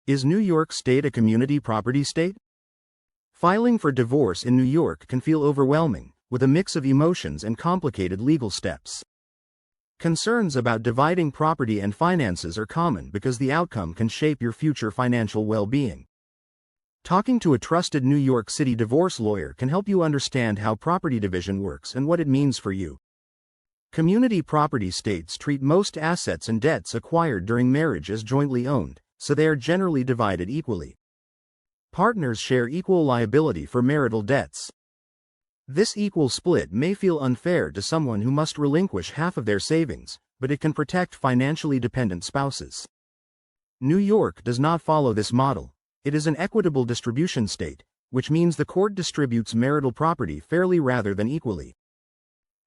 Is New York State a community property state? Filing for divorce in New York can feel overwhelming, with a mix of emotions and complicated legal steps. Concerns about dividing property and finances are common because the outcome can shape your future financial well-being. Talking to a trusted New York City divorce lawyer can help you understand how property division works and what it means for you. Community property states treat most assets and debts acquired during marriage as jointly owned, so they are generally divided equally. Partners share equal liability for marital debts. This equal split may feel unfair to someone who must relinquish half of their savings, but it can protect financially dependent spouses. New York does not follow this model. It is an equitable distribution state, which means the court distributes marital property fairly rather than equally.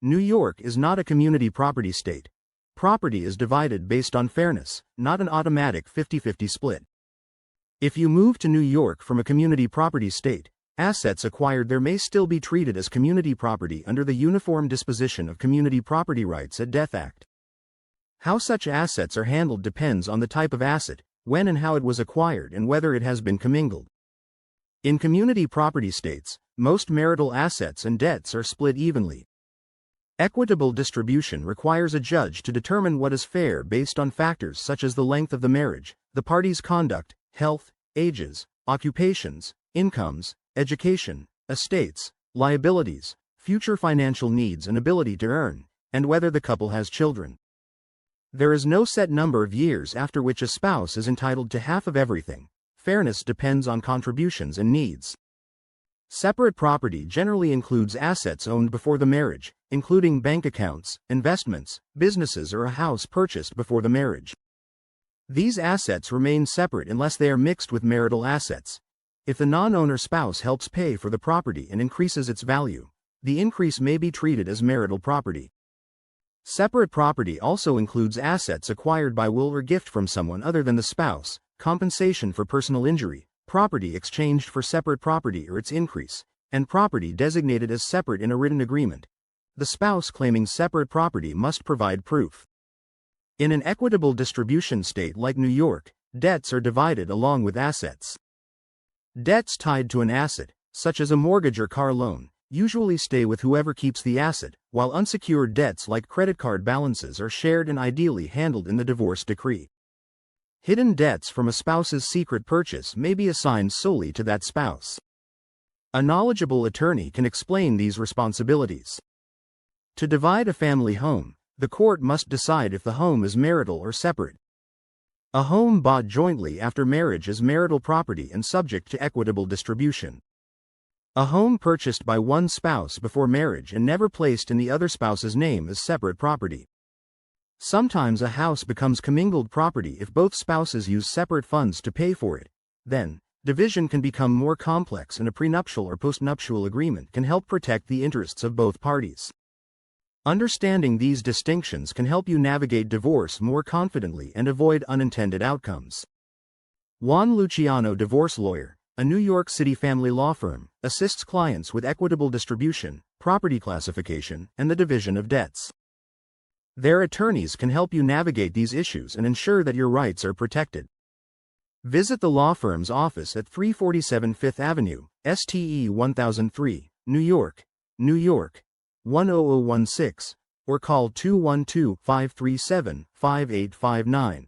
New York is not a community property state. Property is divided based on fairness, not an automatic 50-50 split. If you move to New York from a community property state, assets acquired there may still be treated as community property under the Uniform Disposition of Community Property Rights at Death Act. How such assets are handled depends on the type of asset, when and how it was acquired, and whether it has been commingled. In community property states, most marital assets and debts are split evenly. Equitable distribution requires a judge to determine what is fair based on factors such as the length of the marriage, the parties' conduct, health, ages, occupations, incomes, education, estates, liabilities, future financial needs and ability to earn, and whether the couple has children. There is no set number of years after which a spouse is entitled to half of everything. Fairness depends on contributions and needs. Separate property generally includes assets owned before the marriage, including bank accounts, investments, businesses, or a house purchased before the marriage. These assets remain separate unless they are mixed with marital assets. If the non-owner spouse helps pay for the property and increases its value, the increase may be treated as marital property. Separate property also includes assets acquired by will or gift from someone other than the spouse, compensation for personal injury, property exchanged for separate property or its increase, and property designated as separate in a written agreement. The spouse claiming separate property must provide proof. In an equitable distribution state like New York, debts are divided along with assets. Debts tied to an asset, such as a mortgage or car loan, usually stay with whoever keeps the asset, while unsecured debts like credit card balances are shared and ideally handled in the divorce decree. Hidden debts from a spouse's secret purchase may be assigned solely to that spouse. A knowledgeable attorney can explain these responsibilities. To divide a family home, the court must decide if the home is marital or separate. A home bought jointly after marriage is marital property and subject to equitable distribution. A home purchased by one spouse before marriage and never placed in the other spouse's name is separate property. Sometimes a house becomes commingled property if both spouses use separate funds to pay for it. Then, division can become more complex, and a prenuptial or postnuptial agreement can help protect the interests of both parties. Understanding these distinctions can help you navigate divorce more confidently and avoid unintended outcomes. Juan Luciano Divorce Lawyer, a New York City family law firm, assists clients with equitable distribution, property classification, and the division of debts. Their attorneys can help you navigate these issues and ensure that your rights are protected. Visit the law firm's office at 347 Fifth Avenue, STE 1003, New York, New York, 10016, or call 212-537-5859.